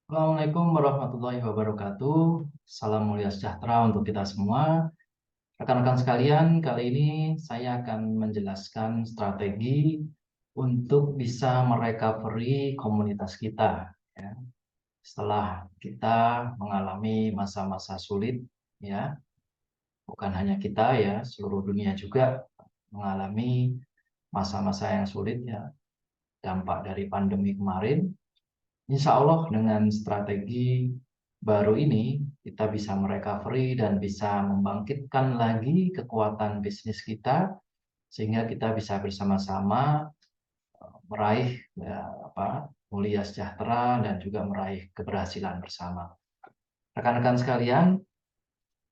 Assalamualaikum warahmatullahi wabarakatuh. Salam mulia sejahtera untuk kita semua. Rekan-rekan sekalian, kali ini saya akan menjelaskan strategi untuk bisa merecovery komunitas kita. Ya. Setelah kita mengalami masa-masa sulit, ya, bukan hanya kita ya, seluruh dunia juga mengalami masa-masa yang sulit ya, dampak dari pandemi kemarin. Insya Allah dengan strategi baru ini kita bisa merecovery dan bisa membangkitkan lagi kekuatan bisnis kita sehingga kita bisa bersama-sama meraih mulia sejahtera dan juga meraih keberhasilan bersama. Rekan-rekan sekalian,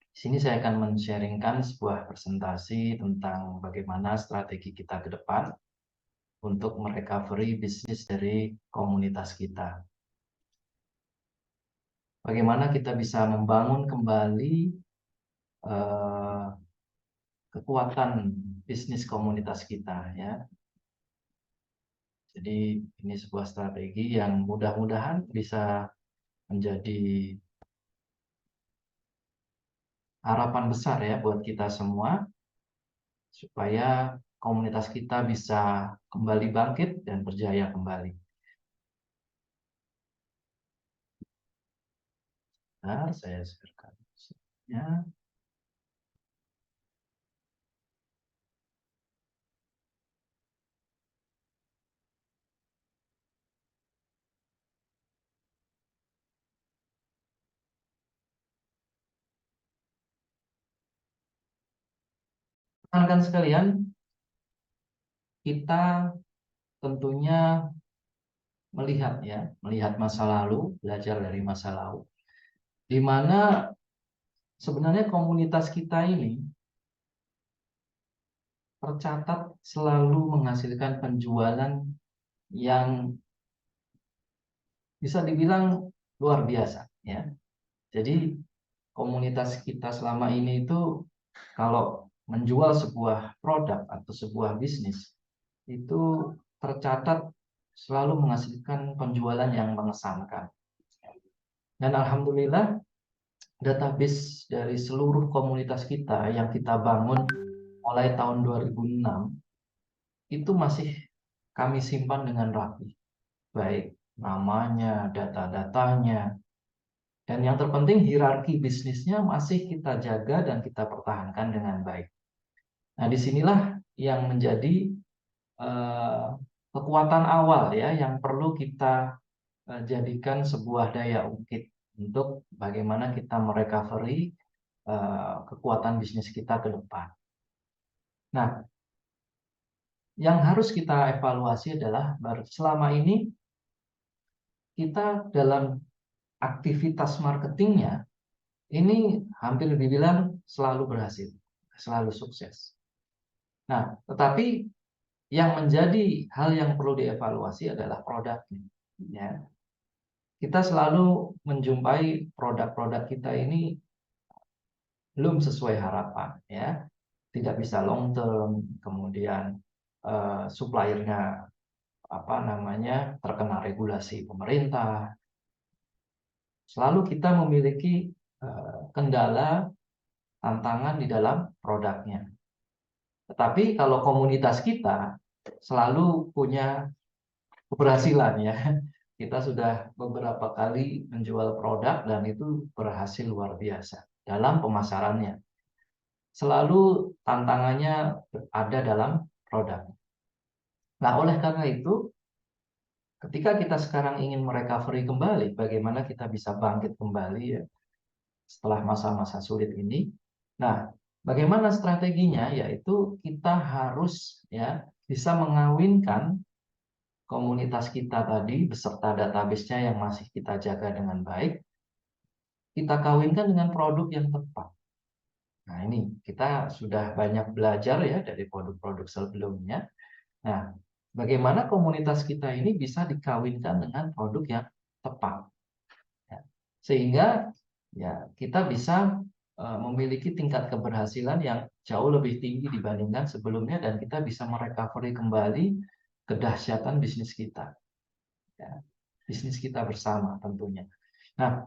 di sini saya akan men-sharingkan sebuah presentasi tentang bagaimana strategi kita ke depan untuk merecovery bisnis dari komunitas kita. Bagaimana kita bisa membangun kembali eh, kekuatan bisnis komunitas kita ya. Jadi ini sebuah strategi yang mudah-mudahan bisa menjadi harapan besar ya buat kita semua supaya komunitas kita bisa kembali bangkit dan berjaya kembali. Nah, saya sharekan ya. Rekan-rekan sekalian, kita tentunya melihat masa lalu, belajar dari masa lalu, di mana sebenarnya komunitas kita ini tercatat selalu menghasilkan penjualan yang bisa dibilang luar biasa ya. Jadi komunitas kita selama ini itu kalau menjual sebuah produk atau sebuah bisnis itu tercatat selalu menghasilkan penjualan yang mengesankan. Dan alhamdulillah database dari seluruh komunitas kita yang kita bangun mulai tahun 2006 itu masih kami simpan dengan rapi. Baik namanya, data-datanya, dan yang terpenting hierarki bisnisnya masih kita jaga dan kita pertahankan dengan baik. Nah, disinilah yang menjadi eh, kekuatan awal ya yang perlu kita jadikan sebuah daya ungkit untuk bagaimana kita merecovery kekuatan bisnis kita ke depan. Nah, yang harus kita evaluasi adalah selama ini kita dalam aktivitas marketingnya ini hampir dibilang selalu berhasil, selalu sukses. Nah, tetapi yang menjadi hal yang perlu dievaluasi adalah produknya. Ya. Kita selalu menjumpai produk-produk kita ini belum sesuai harapan, ya, tidak bisa long term, kemudian suppliernya terkena regulasi pemerintah. Selalu kita memiliki kendala, tantangan di dalam produknya. Tetapi kalau komunitas kita selalu punya keberhasilan ya. Kita sudah beberapa kali menjual produk dan itu berhasil luar biasa dalam pemasarannya. Selalu tantangannya ada dalam produk. Nah, oleh karena itu, ketika kita sekarang ingin merecovery kembali, bagaimana kita bisa bangkit kembali ya setelah masa-masa sulit ini. Nah, bagaimana strateginya? Yaitu kita harus ya bisa mengawinkan komunitas kita tadi beserta database-nya yang masih kita jaga dengan baik, kita kawinkan dengan produk yang tepat. Nah, ini kita sudah banyak belajar ya dari produk-produk sebelumnya. Nah, bagaimana komunitas kita ini bisa dikawinkan dengan produk yang tepat. Ya. Sehingga ya kita bisa memiliki tingkat keberhasilan yang jauh lebih tinggi dibandingkan sebelumnya dan kita bisa merecovery kembali kedahsyatan bisnis kita. Ya. Bisnis kita bersama tentunya. Nah,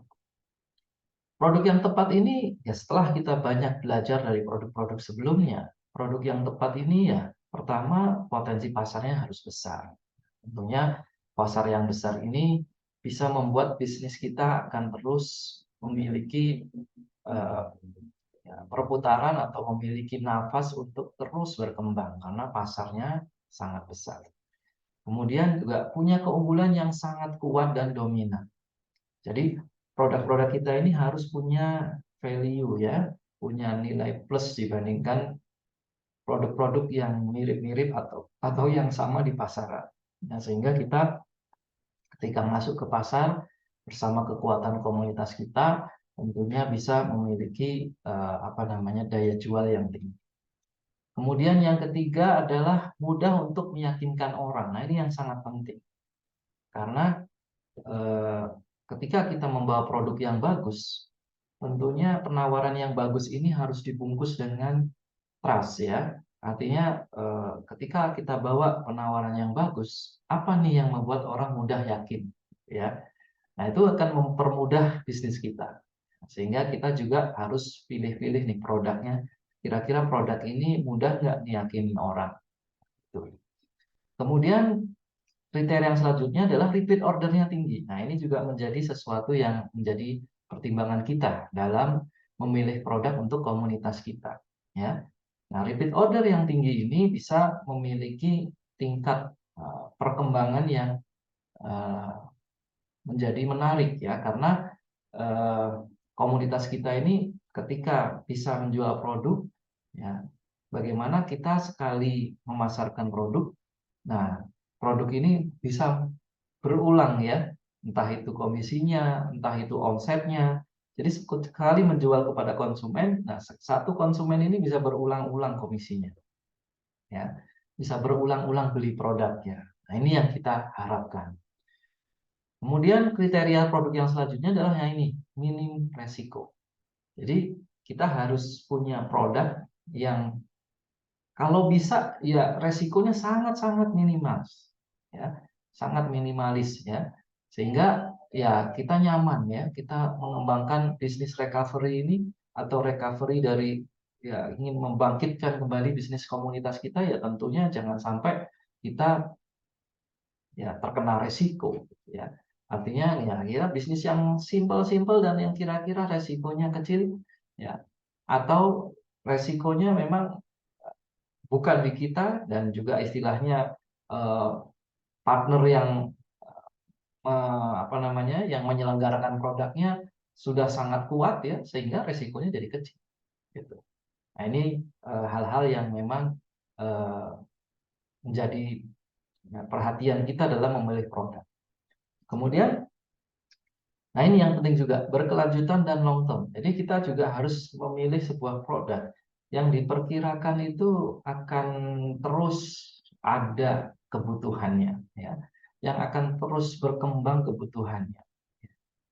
produk yang tepat ini ya setelah kita banyak belajar dari produk-produk sebelumnya, produk yang tepat ini ya pertama potensi pasarnya harus besar. Tentunya pasar yang besar ini bisa membuat bisnis kita akan terus memiliki eh, ya, perputaran atau memiliki nafas untuk terus berkembang karena pasarnya sangat besar. Kemudian juga punya keunggulan yang sangat kuat dan dominan. Jadi produk-produk kita ini harus punya value ya, punya nilai plus dibandingkan produk-produk yang mirip-mirip atau yang sama di pasaran. Nah, sehingga kita ketika masuk ke pasar bersama kekuatan komunitas kita tentunya bisa memiliki daya jual yang tinggi. Kemudian yang ketiga adalah mudah untuk meyakinkan orang. Nah, ini yang sangat penting. Karena eh, ketika kita membawa produk yang bagus, tentunya penawaran yang bagus ini harus dibungkus dengan trust ya. Artinya ketika kita bawa penawaran yang bagus, apa nih yang membuat orang mudah yakin ya. Nah, itu akan mempermudah bisnis kita. Sehingga kita juga harus pilih-pilih nih produknya. Kira-kira produk ini mudah nggak yakinin orang. Tuh. Kemudian kriteria yang selanjutnya adalah repeat ordernya tinggi. Nah, ini juga menjadi sesuatu yang menjadi pertimbangan kita dalam memilih produk untuk komunitas kita. Ya. Nah, repeat order yang tinggi ini bisa memiliki tingkat perkembangan yang uh, menjadi menarik ya, karena komunitas kita ini ketika bisa menjual produk, ya, bagaimana kita sekali memasarkan produk, nah produk ini bisa berulang ya, entah itu komisinya, entah itu omsetnya. Jadi sekali menjual kepada konsumen, nah satu konsumen ini bisa berulang-ulang komisinya, ya, bisa berulang-ulang beli produknya. Nah, ini yang kita harapkan. Kemudian kriteria produk yang selanjutnya adalah yang ini, minim resiko. Jadi kita harus punya produk yang kalau bisa ya resikonya sangat-sangat minimal, ya, sangat minimalis ya, sehingga ya kita nyaman ya, kita mengembangkan bisnis recovery ini atau recovery dari ya ingin membangkitkan kembali bisnis komunitas kita ya tentunya jangan sampai kita ya terkena resiko ya. Artinya ya kira bisnis yang simple-simple dan yang kira-kira resikonya kecil ya, atau resikonya memang bukan di kita dan juga istilahnya eh, partner yang yang menyelenggarakan produknya sudah sangat kuat ya sehingga resikonya jadi kecil gitu. Nah, ini hal-hal yang memang eh, menjadi perhatian kita dalam memilih produk. Kemudian, nah ini yang penting juga, berkelanjutan dan long term. Jadi kita juga harus memilih sebuah produk yang diperkirakan itu akan terus ada kebutuhannya, ya, yang akan terus berkembang kebutuhannya.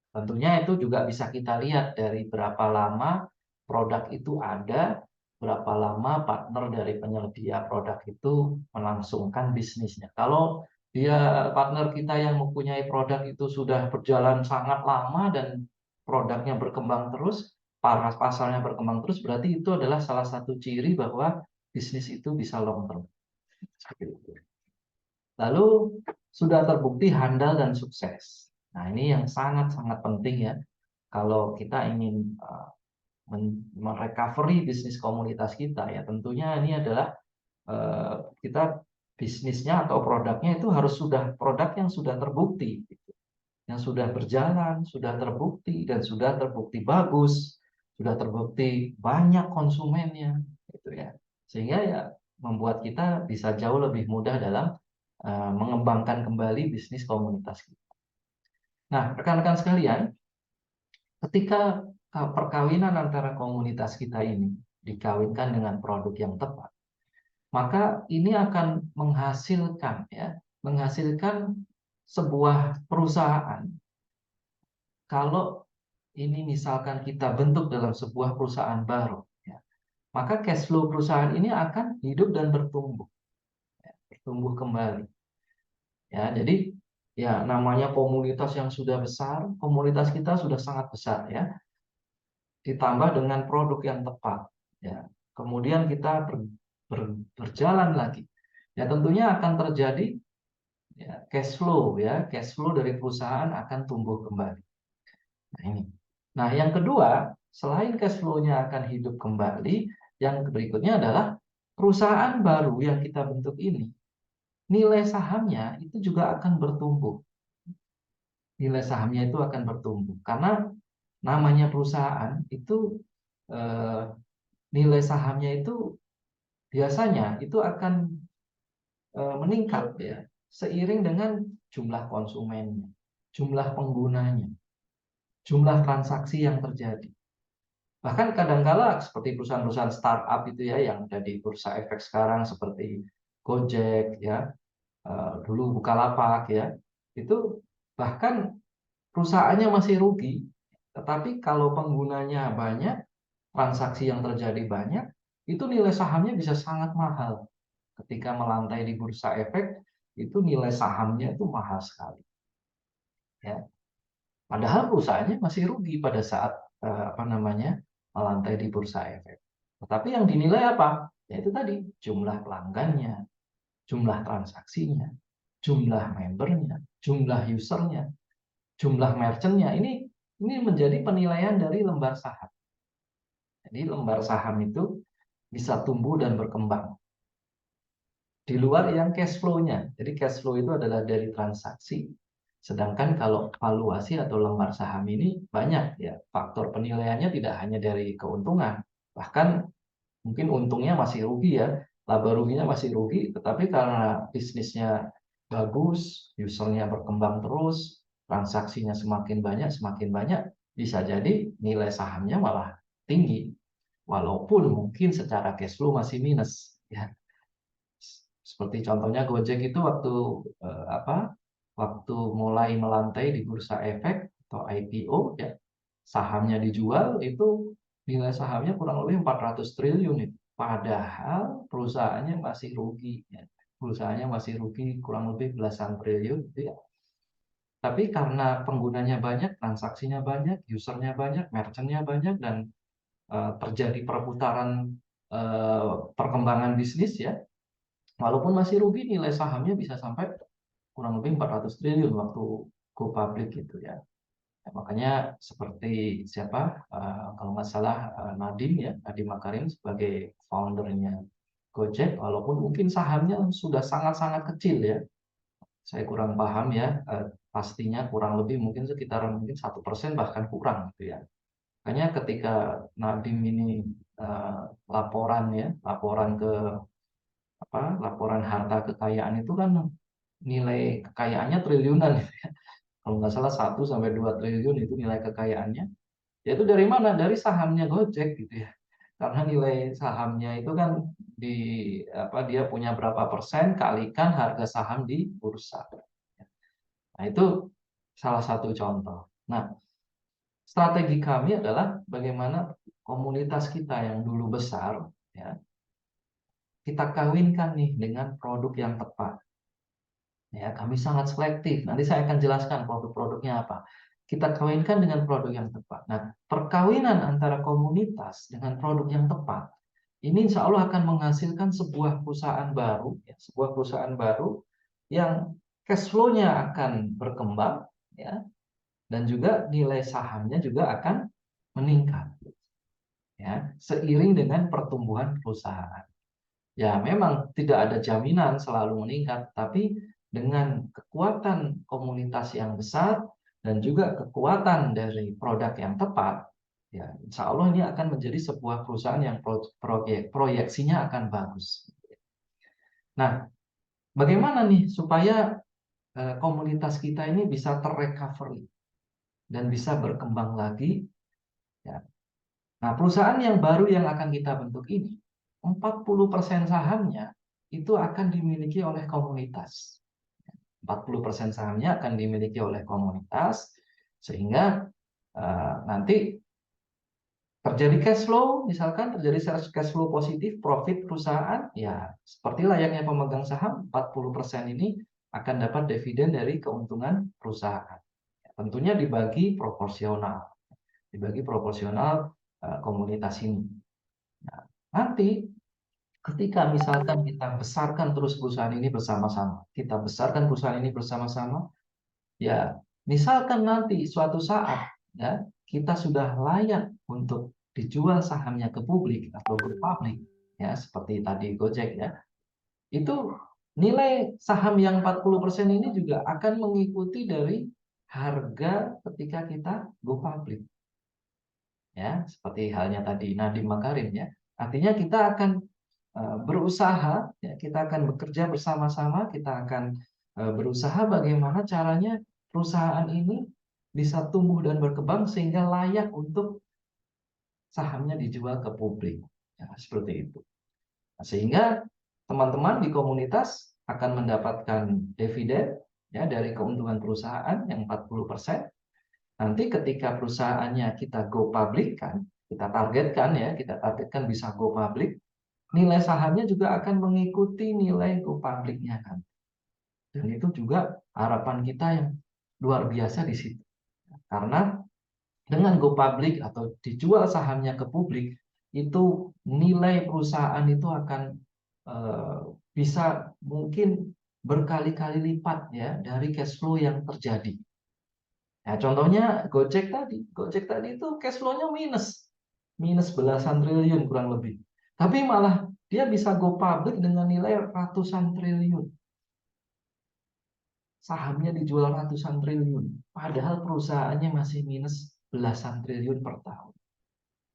Tentunya itu juga bisa kita lihat dari berapa lama produk itu ada, berapa lama partner dari penyedia produk itu melangsungkan bisnisnya. Kalau dia partner kita yang mempunyai produk itu sudah berjalan sangat lama dan produknya berkembang terus, pasarnya berkembang terus, berarti itu adalah salah satu ciri bahwa bisnis itu bisa long term. Seperti itu. Lalu sudah terbukti handal dan sukses. Nah, ini yang sangat-sangat penting ya. Kalau kita ingin merecovery bisnis komunitas kita ya tentunya ini adalah kita bisnisnya atau produknya itu harus sudah produk yang sudah terbukti, gitu. Yang sudah berjalan, sudah terbukti dan sudah terbukti bagus, sudah terbukti banyak konsumennya, gitu ya. Sehingga ya membuat kita bisa jauh lebih mudah dalam mengembangkan kembali bisnis komunitas kita. Nah, rekan-rekan sekalian, ketika perkawinan antara komunitas kita ini dikawinkan dengan produk yang tepat, maka ini akan menghasilkan ya, menghasilkan sebuah perusahaan. Kalau ini misalkan kita bentuk dalam sebuah perusahaan baru, ya, maka cash flow perusahaan ini akan hidup dan bertumbuh, ya, bertumbuh kembali. Ya, jadi ya namanya komunitas yang sudah besar, komunitas kita sudah sangat besar ya, ditambah dengan produk yang tepat ya. Kemudian kita berjalan lagi. Ya tentunya akan terjadi ya, cash flow dari perusahaan akan tumbuh kembali. Nah ini. Nah yang kedua, selain cash flow-nya akan hidup kembali, yang berikutnya adalah perusahaan baru yang kita bentuk ini, nilai sahamnya itu juga akan bertumbuh. Nilai sahamnya itu akan bertumbuh karena namanya perusahaan itu eh, nilai sahamnya itu biasanya itu akan meningkat ya seiring dengan jumlah konsumennya, jumlah penggunanya, jumlah transaksi yang terjadi. Bahkan kadangkala seperti perusahaan-perusahaan startup itu ya yang ada di bursa efek sekarang seperti Gojek ya, dulu Bukalapak ya, itu bahkan perusahaannya masih rugi, tetapi kalau penggunanya banyak, transaksi yang terjadi banyak, itu nilai sahamnya bisa sangat mahal. Ketika melantai di bursa efek, itu nilai sahamnya itu mahal sekali. Ya. Padahal perusahaannya masih rugi pada saat melantai di bursa efek. Tetapi yang dinilai apa? Yaitu tadi jumlah pelanggannya, jumlah transaksinya, jumlah membernya, jumlah usernya, jumlah merchantnya. Ini menjadi penilaian dari lembar saham. Jadi lembar saham itu bisa tumbuh dan berkembang di luar yang cash flow-nya. Jadi cash flow itu adalah dari transaksi. Sedangkan kalau valuasi atau lembar saham ini banyak ya faktor penilaiannya tidak hanya dari keuntungan, bahkan mungkin untungnya masih rugi ya, laba ruginya masih rugi, tetapi karena bisnisnya bagus, usernya berkembang terus, transaksinya semakin banyak, bisa jadi nilai sahamnya malah tinggi, walaupun mungkin secara cash flow masih minus ya. Seperti contohnya Gojek itu waktu mulai melantai di bursa efek atau IPO ya, sahamnya dijual itu nilai sahamnya kurang lebih 400 triliun itu. Padahal perusahaannya masih rugi ya. Perusahaannya masih rugi kurang lebih belasan triliun gitu ya. Tapi karena penggunanya banyak, transaksinya banyak, usernya banyak, merchantnya banyak, dan terjadi perputaran perkembangan bisnis ya, walaupun masih rugi, nilai sahamnya bisa sampai kurang lebih 400 triliun waktu go public gitu ya. Ya, makanya seperti siapa, kalau nggak salah Nadiem ya, Nadiem Makarim sebagai foundernya Gojek, walaupun mungkin sahamnya sudah sangat-sangat kecil ya, saya kurang paham ya, pastinya kurang lebih mungkin sekitar mungkin 1% bahkan kurang gitu ya. Makanya ketika Nadiem ini laporan ke laporan harta kekayaan itu kan nilai kekayaannya triliunan. Kalau nggak salah 1 sampai 2 triliun itu nilai kekayaannya. Yaitu dari mana? Dari sahamnya Gojek gitu ya. Karena nilai sahamnya itu kan di dia punya berapa persen kalikan harga saham di bursa. Nah, itu salah satu contoh. Nah, strategi kami adalah bagaimana komunitas kita yang dulu besar ya, kita kawinkan nih dengan produk yang tepat. Ya, kami sangat selektif. Nanti saya akan jelaskan produk-produknya apa. Kita kawinkan dengan produk yang tepat. Nah, perkawinan antara komunitas dengan produk yang tepat, ini insya Allah akan menghasilkan sebuah perusahaan baru, ya, sebuah perusahaan baru yang cash flow-nya akan berkembang, ya, dan juga nilai sahamnya juga akan meningkat, ya, seiring dengan pertumbuhan perusahaan. Ya, memang tidak ada jaminan selalu meningkat, tapi dengan kekuatan komunitas yang besar dan juga kekuatan dari produk yang tepat, ya, insya Allah ini akan menjadi sebuah perusahaan yang proyeksinya akan bagus. Nah, bagaimana nih supaya komunitas kita ini bisa terrecovery dan bisa berkembang lagi? Ya. Nah, perusahaan yang baru yang akan kita bentuk ini, 40% sahamnya itu akan dimiliki oleh komunitas. 40% sahamnya akan dimiliki oleh komunitas, sehingga nanti terjadi cash flow, misalkan terjadi cash flow positif, profit perusahaan, ya seperti layaknya pemegang saham, 40% ini akan dapat dividen dari keuntungan perusahaan. Tentunya dibagi proporsional, komunitas ini. Nah, nanti ketika misalkan kita besarkan terus perusahaan ini bersama-sama, ya misalkan nanti suatu saat ya kita sudah layak untuk dijual sahamnya ke publik atau ke publik, ya seperti tadi Gojek ya, itu nilai saham yang 40% ini juga akan mengikuti dari harga ketika kita go public. Ya, seperti halnya tadi Nadiem Makarim ya. Artinya kita akan berusaha, ya, kita akan bekerja bersama-sama, kita akan berusaha bagaimana caranya perusahaan ini bisa tumbuh dan berkembang sehingga layak untuk sahamnya dijual ke publik. Ya, seperti itu. Sehingga teman-teman di komunitas akan mendapatkan dividen ya dari keuntungan perusahaan yang 40%. Nanti ketika perusahaannya kita go public kan, kita targetkan bisa go public, nilai sahamnya juga akan mengikuti nilai go public-nya kan. Dan itu juga harapan kita yang luar biasa di situ. Karena dengan go public atau dijual sahamnya ke publik, itu nilai perusahaan itu akan bisa mungkin berkali-kali lipat ya dari cash flow yang terjadi. Nah, contohnya Gojek tadi itu cash flow-nya minus belasan triliun kurang lebih. Tapi malah dia bisa go public dengan nilai ratusan triliun. Sahamnya dijual ratusan triliun, padahal perusahaannya masih minus belasan triliun per tahun.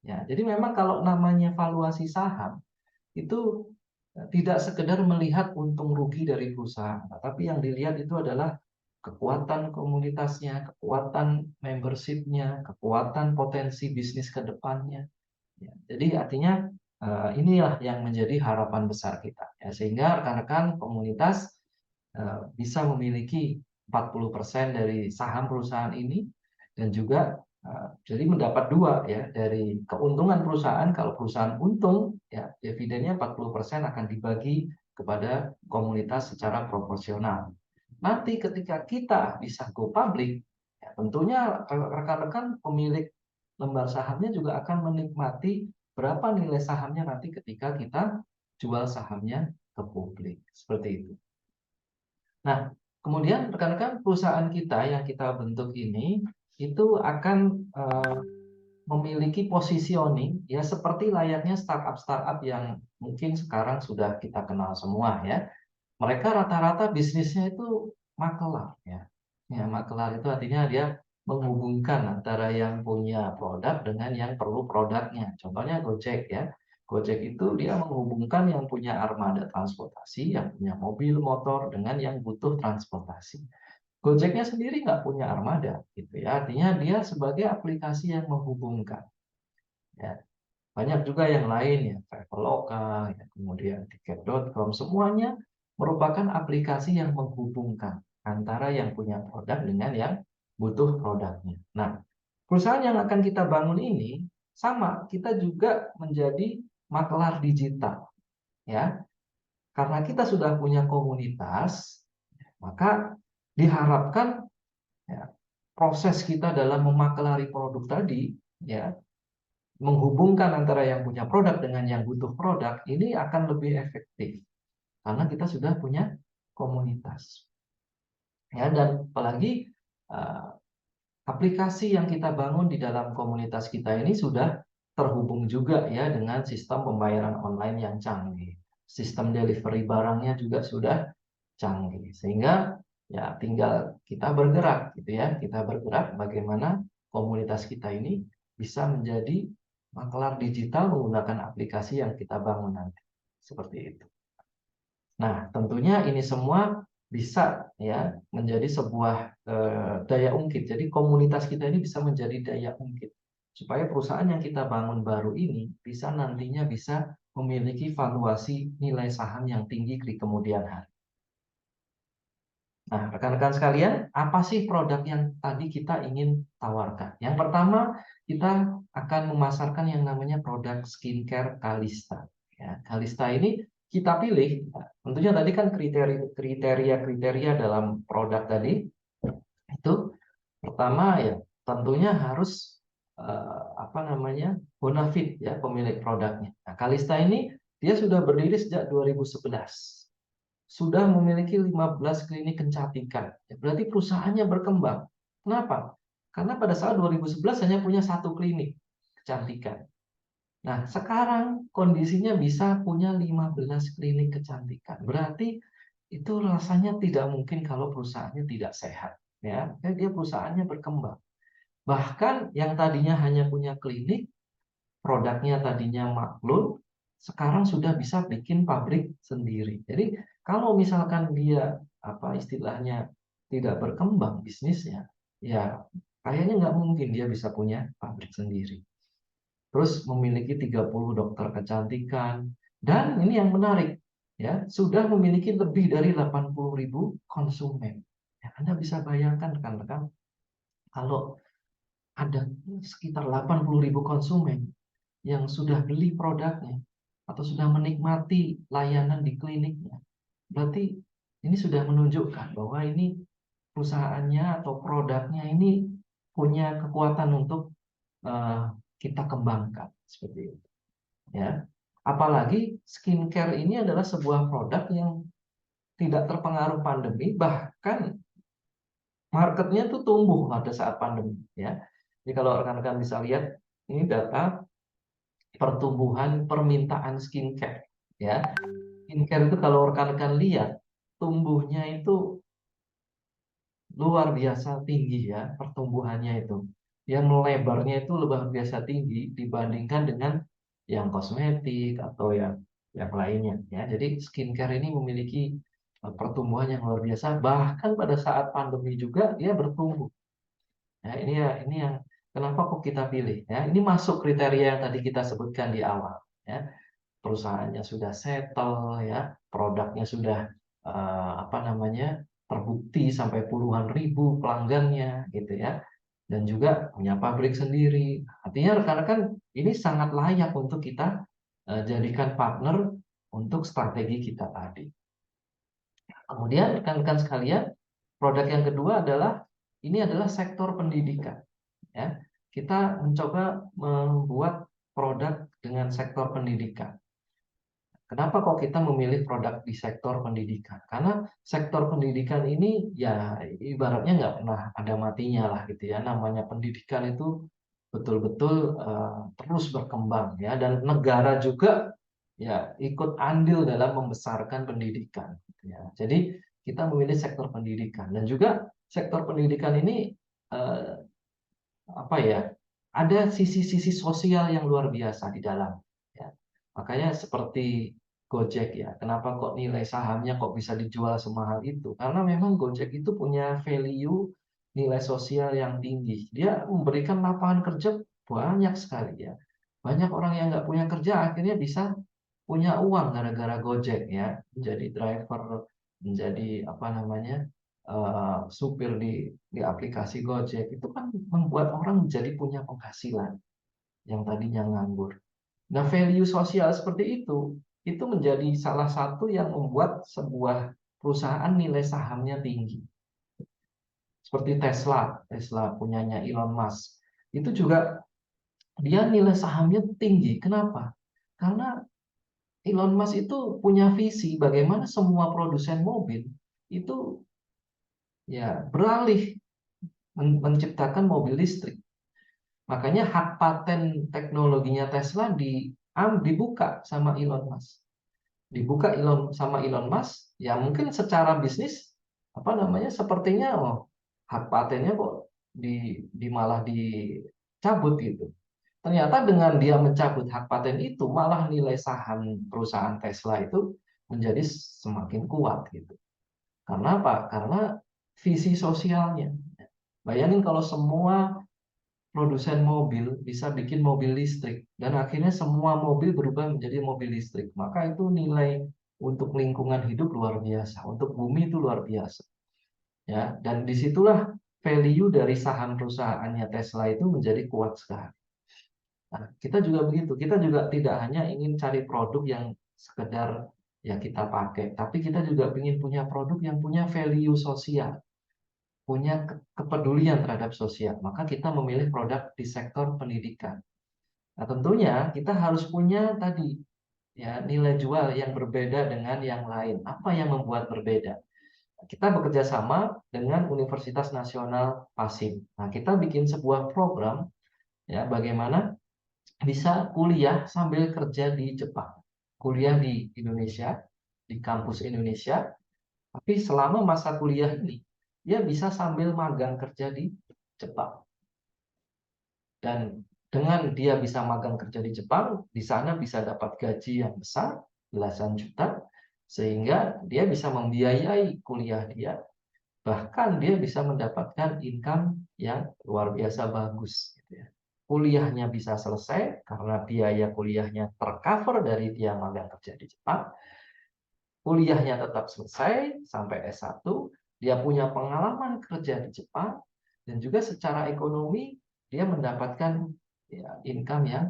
Ya, jadi memang kalau namanya valuasi saham itu tidak sekedar melihat untung rugi dari perusahaan, tapi yang dilihat itu adalah kekuatan komunitasnya, kekuatan membership-nya, kekuatan potensi bisnis ke depannya. Ya, jadi artinya inilah yang menjadi harapan besar kita. Ya, sehingga rekan-rekan komunitas bisa memiliki 40% dari saham perusahaan ini dan juga jadi mendapat dua ya dari keuntungan perusahaan. Kalau perusahaan untung ya dividennya 40% akan dibagi kepada komunitas secara proporsional. Nanti ketika kita bisa go public, ya tentunya rekan-rekan pemilik lembar sahamnya juga akan menikmati berapa nilai sahamnya nanti ketika kita jual sahamnya ke publik. Seperti itu. Nah, kemudian rekan-rekan perusahaan kita yang kita bentuk ini itu akan memiliki positioning ya seperti layaknya startup-startup yang mungkin sekarang sudah kita kenal semua ya. Mereka rata-rata bisnisnya itu makelar ya. Ya, makelar itu artinya dia menghubungkan antara yang punya produk dengan yang perlu produknya. Contohnya Gojek ya. Gojek itu dia menghubungkan yang punya armada transportasi, yang punya mobil, motor dengan yang butuh transportasi. Gojeknya sendiri nggak punya armada, gitu ya. Artinya dia sebagai aplikasi yang menghubungkan. Ya. Banyak juga yang lain ya, Traveloka, ya, kemudian tiket.com, semuanya merupakan aplikasi yang menghubungkan antara yang punya produk dengan yang butuh produknya. Nah, perusahaan yang akan kita bangun ini sama, kita juga menjadi makelar digital, ya. Karena kita sudah punya komunitas, maka diharapkan ya, proses kita dalam memakelari produk tadi, ya, menghubungkan antara yang punya produk dengan yang butuh produk ini akan lebih efektif karena kita sudah punya komunitas. Ya, dan apalagi aplikasi yang kita bangun di dalam komunitas kita ini sudah terhubung juga ya dengan sistem pembayaran online yang canggih. Sistem delivery barangnya juga sudah canggih. Sehingga ya tinggal kita bergerak gitu ya. Kita bergerak bagaimana komunitas kita ini bisa menjadi makelar digital menggunakan aplikasi yang kita bangun nanti. Seperti itu. Nah, tentunya ini semua bisa ya menjadi sebuah daya ungkit. Jadi komunitas kita ini bisa menjadi daya ungkit supaya perusahaan yang kita bangun baru ini bisa nantinya bisa memiliki valuasi nilai saham yang tinggi di kemudian hari. Nah, rekan-rekan sekalian, apa sih produk yang tadi kita ingin tawarkan? Yang pertama, kita akan memasarkan yang namanya produk skincare Kalista. Ya, Kalista ini kita pilih, tentunya tadi kan kriteria dalam produk tadi itu pertama ya tentunya harus apa namanya bonafit ya pemilik produknya. Nah, Kalista ini dia sudah berdiri sejak 2011, sudah memiliki 15 klinik kecantikan. Ya, berarti perusahaannya berkembang. Kenapa? Karena pada saat 2011 hanya punya satu klinik kecantikan. Nah, sekarang kondisinya bisa punya 15 klinik kecantikan. Berarti itu rasanya tidak mungkin kalau perusahaannya tidak sehat. Ya, dia perusahaannya berkembang. Bahkan yang tadinya hanya punya klinik, produknya tadinya maklun, sekarang sudah bisa bikin pabrik sendiri. Jadi kalau misalkan dia apa istilahnya tidak berkembang bisnisnya, ya kayaknya nggak mungkin dia bisa punya pabrik sendiri. Terus memiliki 30 dokter kecantikan, dan ini yang menarik, ya sudah memiliki lebih dari 80.000 konsumen. Ya, Anda bisa bayangkan rekan-rekan, kalau ada sekitar 80.000 konsumen yang sudah beli produknya atau sudah menikmati layanan di kliniknya, berarti ini sudah menunjukkan bahwa ini perusahaannya atau produknya ini punya kekuatan untuk kita kembangkan seperti itu. Ya, apalagi skincare ini adalah sebuah produk yang tidak terpengaruh pandemi, bahkan marketnya tuh tumbuh pada saat pandemi. Ya, jadi kalau rekan-rekan bisa lihat ini data pertumbuhan permintaan skincare. Ya, skincare itu kalau rekan-rekan lihat tumbuhnya itu luar biasa tinggi ya pertumbuhannya itu. Yang melebarnya itu luar biasa tinggi dibandingkan dengan yang kosmetik atau yang lainnya ya. Jadi skincare ini memiliki pertumbuhan yang luar biasa, bahkan pada saat pandemi juga dia bertumbuh. Ya, ini yang kenapa kok kita pilih ya. Ini masuk kriteria yang tadi kita sebutkan di awal ya. Perusahaannya sudah settle ya, produknya sudah apa namanya terbukti sampai puluhan ribu pelanggannya gitu ya, dan juga punya pabrik sendiri. Artinya rekan-rekan ini sangat layak untuk kita jadikan partner untuk strategi kita tadi. Kemudian rekan-rekan sekalian, produk yang kedua adalah ini adalah sektor pendidikan. Ya, kita mencoba membuat produk dengan sektor pendidikan. Kenapa kok kita memilih produk di sektor pendidikan? Karena sektor pendidikan ini ya ibaratnya nggak pernah ada matinya lah gitu ya. Namanya pendidikan itu betul-betul terus berkembang ya, dan negara juga ya ikut andil dalam membesarkan pendidikan. Gitu ya. Jadi kita memilih sektor pendidikan, dan juga sektor pendidikan ini eh, apa ya, ada sisi-sisi sosial yang luar biasa di dalam ya. Makanya seperti Gojek ya, kenapa kok nilai sahamnya kok bisa dijual semahal itu, karena memang Gojek itu punya value nilai sosial yang tinggi. Dia memberikan lapangan kerja banyak sekali ya, banyak orang yang nggak punya kerja akhirnya bisa punya uang gara-gara Gojek ya, menjadi driver, menjadi apa namanya supir di aplikasi Gojek, itu kan membuat orang menjadi punya penghasilan yang tadinya nganggur. Nah, value sosial seperti itu menjadi salah satu yang membuat sebuah perusahaan nilai sahamnya tinggi. Seperti Tesla punyanya Elon Musk. Itu juga dia nilai sahamnya tinggi. Kenapa? Karena Elon Musk itu punya visi bagaimana semua produsen mobil itu ya beralih menciptakan mobil listrik. Makanya hak paten teknologinya Tesla dibuka sama Elon Musk. Dibuka sama Elon Musk, ya mungkin secara bisnis apa namanya sepertinya hak patennya kok malah dicabut gitu. Ternyata dengan dia mencabut hak paten itu, malah nilai saham perusahaan Tesla itu menjadi semakin kuat gitu. Karena apa? Karena visi sosialnya. Bayangin kalau semua produsen mobil bisa bikin mobil listrik, dan akhirnya semua mobil berubah menjadi mobil listrik, maka itu nilai untuk lingkungan hidup luar biasa, untuk bumi itu luar biasa ya. Dan disitulah value dari saham perusahaannya Tesla itu menjadi kuat sekali. Nah, kita juga begitu, kita juga tidak hanya ingin cari produk yang sekedar ya kita pakai. Tapi kita juga ingin punya produk yang punya value sosial, punya kepedulian terhadap sosial. Maka kita memilih produk di sektor pendidikan. Nah, tentunya kita harus punya tadi ya nilai jual yang berbeda dengan yang lain. Apa yang membuat berbeda? Kita bekerja sama dengan Universitas Nasional Pasim. Nah, kita bikin sebuah program ya bagaimana bisa kuliah sambil kerja di Jepang. Kuliah di Indonesia, di kampus Indonesia, tapi selama masa kuliah ini dia bisa sambil magang kerja di Jepang. Dan dengan dia bisa magang kerja di Jepang, di sana bisa dapat gaji yang besar, belasan juta, sehingga dia bisa membiayai kuliah dia. Bahkan dia bisa mendapatkan income yang luar biasa bagus. Gitu ya. Kuliahnya bisa selesai karena biaya kuliahnya tercover dari dia magang kerja di Jepang. Kuliahnya tetap selesai sampai S1. Dia punya pengalaman kerja di Jepang. Dan juga secara ekonomi dia mendapatkan ya, income yang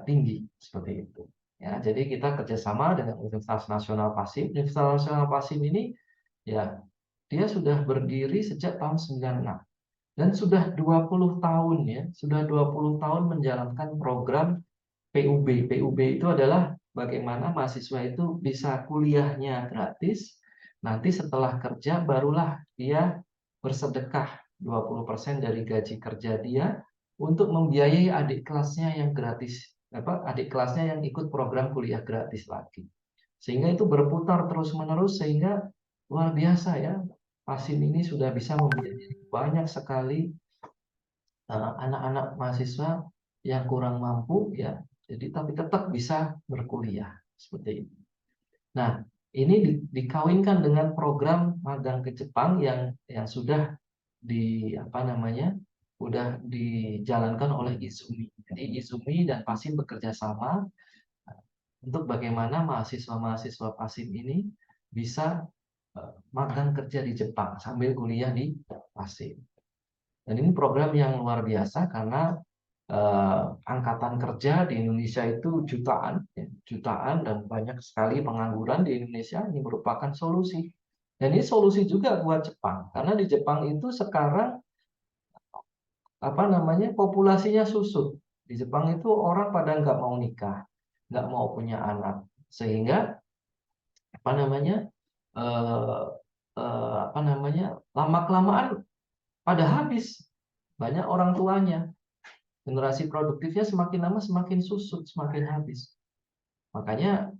tinggi seperti itu. Ya, jadi kita kerjasama dengan Universitas Nasional Pasim. Universitas Nasional Pasim ini ya dia sudah berdiri sejak tahun 96 dan sudah 20 tahun ya, sudah 20 tahun menjalankan program PUB. PUB itu adalah bagaimana mahasiswa itu bisa kuliahnya gratis, nanti setelah kerja barulah dia bersedekah 20% dari gaji kerja dia untuk membiayai adik kelasnya yang gratis, adik kelasnya yang ikut program kuliah gratis lagi. Sehingga itu berputar terus-menerus sehingga luar biasa ya. Pasim ini sudah bisa membiayai banyak sekali anak-anak mahasiswa yang kurang mampu ya. Jadi tapi tetap bisa berkuliah seperti itu. Nah, ini dikawinkan dengan program magang ke Jepang yang sudah di apa namanya? Sudah dijalankan oleh Izumi. Jadi Izumi dan Pasim bekerja sama untuk bagaimana mahasiswa-mahasiswa Pasim ini bisa magang kerja di Jepang sambil kuliah di Pasim. Dan ini program yang luar biasa karena angkatan kerja di Indonesia itu jutaan, ya, jutaan dan banyak sekali pengangguran di Indonesia. Ini merupakan solusi. Dan ini solusi juga buat Jepang karena di Jepang itu sekarang apa namanya populasinya susut. Di Jepang itu orang pada nggak mau nikah, nggak mau punya anak, sehingga apa namanya eh, apa namanya lama kelamaan pada habis banyak orang tuanya. Generasi produktifnya semakin lama semakin susut, semakin habis. Makanya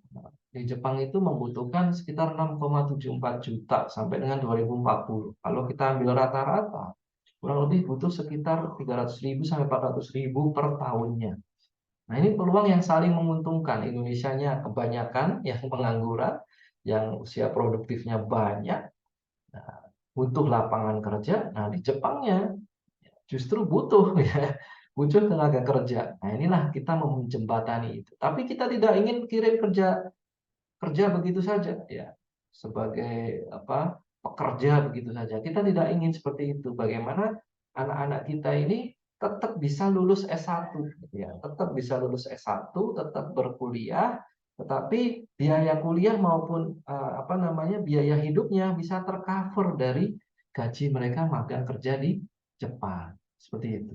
di Jepang itu membutuhkan sekitar 6,74 juta sampai dengan 2040. Kalau kita ambil rata-rata, kurang lebih butuh sekitar 300.000 sampai 400.000 per tahunnya. Nah, ini peluang yang saling menguntungkan. Indonesianya kebanyakan yang pengangguran, yang usia produktifnya banyak, nah, butuh lapangan kerja. Nah, di Jepangnya justru butuh ya, butuh tenaga kerja. Nah, inilah kita menjembatani itu. Tapi kita tidak ingin kirim kerja kerja begitu saja ya. Sebagai apa? Pekerja begitu saja. Kita tidak ingin seperti itu. Bagaimana anak-anak kita ini tetap bisa lulus S1 gitu ya. Tetap bisa lulus S1, tetap berkuliah, tetapi biaya kuliah maupun apa namanya? Biaya hidupnya bisa tercover dari gaji mereka magang kerja di Jepang. Seperti itu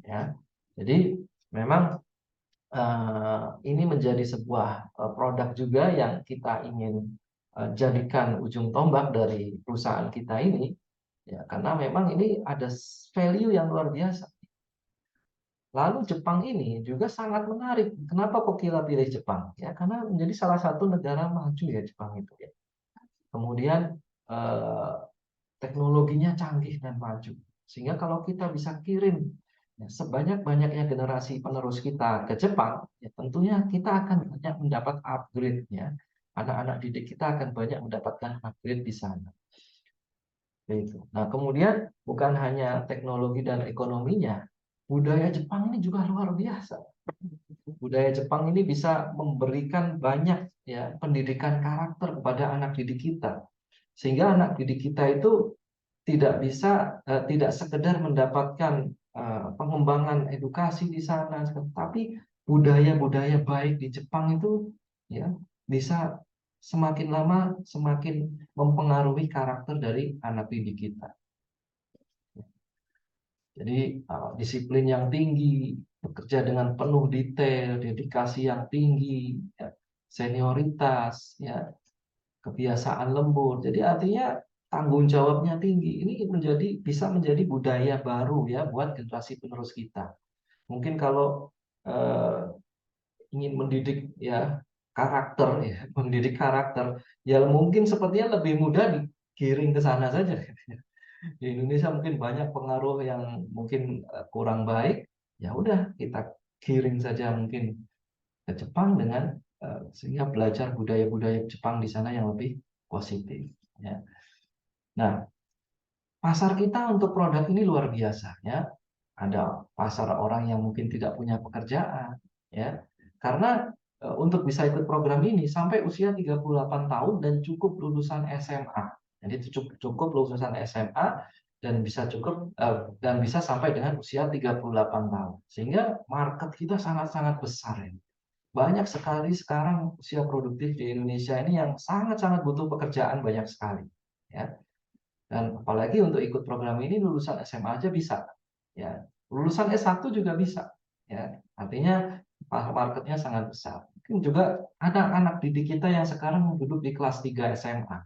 ya. Jadi memang ini menjadi sebuah produk juga yang kita ingin jadikan ujung tombak dari perusahaan kita ini ya karena memang ini ada value yang luar biasa. Lalu Jepang ini juga sangat menarik. Kenapa kok kita pilih Jepang? Ya karena menjadi salah satu negara maju ya Jepang itu ya. Kemudian eh, teknologinya canggih dan maju. Sehingga kalau kita bisa kirim ya, sebanyak-banyaknya generasi penerus kita ke Jepang, ya tentunya kita akan banyak mendapat upgrade-nya. Anak-anak didik kita akan banyak mendapatkan upgrade di sana. Begitu. Nah, kemudian bukan hanya teknologi dan ekonominya, budaya Jepang ini juga luar biasa. Budaya Jepang ini bisa memberikan banyak ya pendidikan karakter kepada anak didik kita. Sehingga anak didik kita itu tidak bisa tidak sekedar mendapatkan pengembangan edukasi di sana, tapi budaya-budaya baik di Jepang itu ya bisa semakin lama semakin mempengaruhi karakter dari anak didik kita. Jadi disiplin yang tinggi, bekerja dengan penuh detail, dedikasi yang tinggi, ya, senioritas, ya, kebiasaan lembur. Jadi artinya tanggung jawabnya tinggi. Ini bisa menjadi budaya baru ya buat generasi penerus kita. Mungkin kalau ingin mendidik ya karakter ya, mendidik karakter, ya mungkin sepertinya lebih mudah digiring ke sana saja. Di Indonesia mungkin banyak pengaruh yang mungkin kurang baik, ya udah kita giring saja mungkin ke Jepang dengan sehingga belajar budaya-budaya Jepang di sana yang lebih positif. Ya. Nah, pasar kita untuk produk ini luar biasa ya. Ada pasar orang yang mungkin tidak punya pekerjaan ya. Karena untuk bisa ikut program ini sampai usia 38 tahun dan cukup lulusan SMA. Jadi cukup lulusan SMA dan bisa sampai dengan usia 38 tahun. Sehingga market kita sangat-sangat besar ya. Banyak sekali sekarang usia produktif di Indonesia ini yang sangat-sangat butuh pekerjaan banyak sekali ya. Dan apalagi untuk ikut program ini lulusan SMA aja bisa. Ya, lulusan S1 juga bisa. Ya, artinya marketnya sangat besar. Mungkin juga anak-anak didik kita yang sekarang duduk di kelas 3 SMA.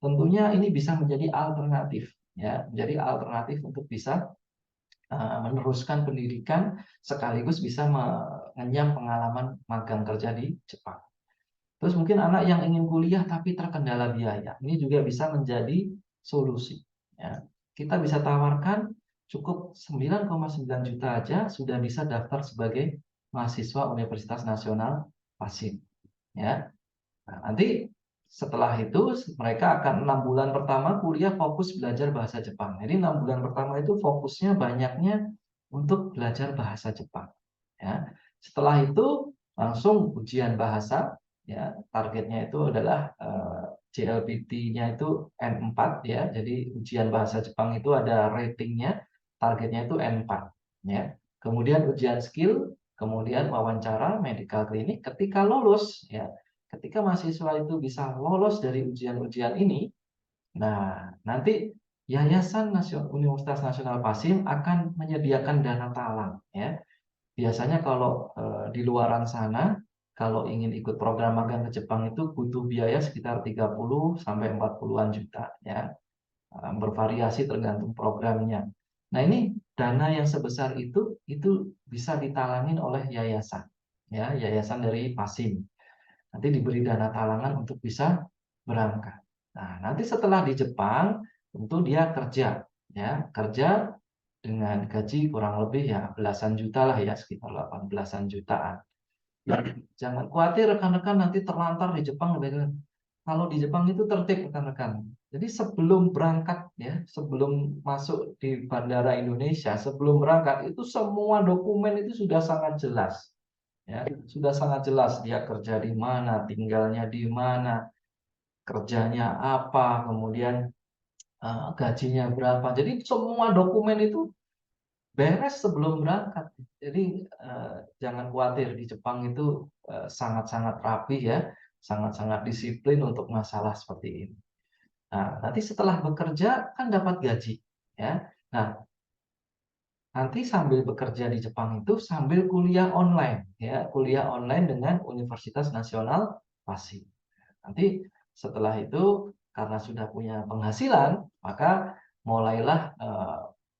Tentunya ini bisa menjadi alternatif, ya, menjadi alternatif untuk bisa meneruskan pendidikan sekaligus bisa mengenyam pengalaman magang kerja di Jepang. Terus mungkin anak yang ingin kuliah tapi terkendala biaya, ini juga bisa menjadi solusi. Ya. Kita bisa tawarkan cukup 9,9 juta aja sudah bisa daftar sebagai mahasiswa Universitas Nasional Pasin. Ya. Nah, nanti setelah itu mereka akan 6 bulan pertama kuliah fokus belajar bahasa Jepang. Jadi 6 bulan pertama itu fokusnya banyaknya untuk belajar bahasa Jepang. Ya. Setelah itu langsung ujian bahasa. Ya, targetnya itu adalah JLPT-nya itu N4 ya. Jadi ujian bahasa Jepang itu ada ratingnya, targetnya itu N4 ya. Kemudian ujian skill, kemudian wawancara medical klinik. Ketika lulus ya, ketika mahasiswa itu bisa lolos dari ujian-ujian ini, nah nanti Yayasan Universitas Nasional Pasim akan menyediakan dana talang ya. Biasanya kalau di luaran sana, kalau ingin ikut program magang ke Jepang itu butuh biaya sekitar 30 sampai 40-an juta ya. Bervariasi tergantung programnya. Nah, ini dana yang sebesar itu bisa ditalangin oleh yayasan. Ya, yayasan dari Pasim. Nanti diberi dana talangan untuk bisa berangkat. Nah, nanti setelah di Jepang, tentu dia kerja ya, kerja dengan gaji kurang lebih ya belasan juta lah ya, sekitar 18-an jutaan. Ya, jangan khawatir rekan-rekan nanti terlantar di Jepang. Kalau di Jepang itu tertib rekan-rekan. Jadi sebelum berangkat ya, sebelum masuk di bandara Indonesia, sebelum berangkat itu semua dokumen itu sudah sangat jelas. Ya, sudah sangat jelas dia kerja di mana, tinggalnya di mana, kerjanya apa, kemudian gajinya berapa. Jadi semua dokumen itu beres sebelum berangkat. Jadi jangan khawatir di Jepang itu sangat-sangat rapi ya, sangat-sangat disiplin untuk masalah seperti ini. Nah, nanti setelah bekerja kan dapat gaji, ya. Nah, nanti sambil bekerja di Jepang itu sambil kuliah online, ya, kuliah online dengan Universitas Nasional Pasi. Nanti setelah itu karena sudah punya penghasilan, maka mulailah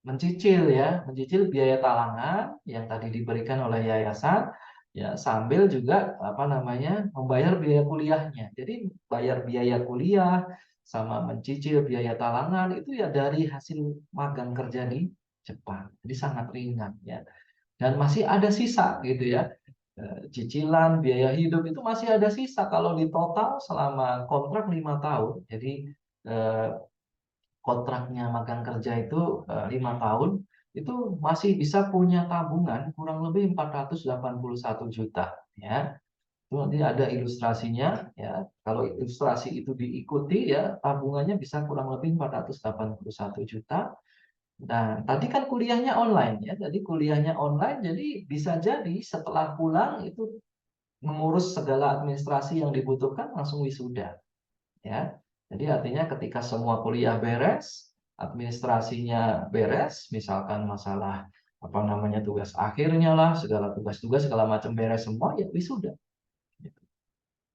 mencicil ya, mencicil biaya talangan yang tadi diberikan oleh yayasan ya sambil juga apa namanya membayar biaya kuliahnya. Jadi bayar biaya kuliah sama mencicil biaya talangan itu ya dari hasil magang kerja di Jepang. Jadi sangat ringan ya. Dan masih ada sisa gitu ya. Cicilan, biaya hidup itu masih ada sisa kalau di total selama kontrak 5 tahun. Jadi eh, kontraknya magang kerja itu 5 tahun, itu masih bisa punya tabungan kurang lebih 481 juta ya. Itu nanti ada ilustrasinya ya. Kalau ilustrasi itu diikuti ya, tabungannya bisa kurang lebih 481 juta. Nah, tadi kan kuliahnya online ya. Jadi kuliahnya online jadi bisa jadi setelah pulang itu mengurus segala administrasi yang dibutuhkan langsung wisuda, ya. Jadi artinya ketika semua kuliah beres, administrasinya beres, misalkan masalah apa namanya tugas akhirnya lah, segala tugas-tugas segala macam beres semua, ya wisuda.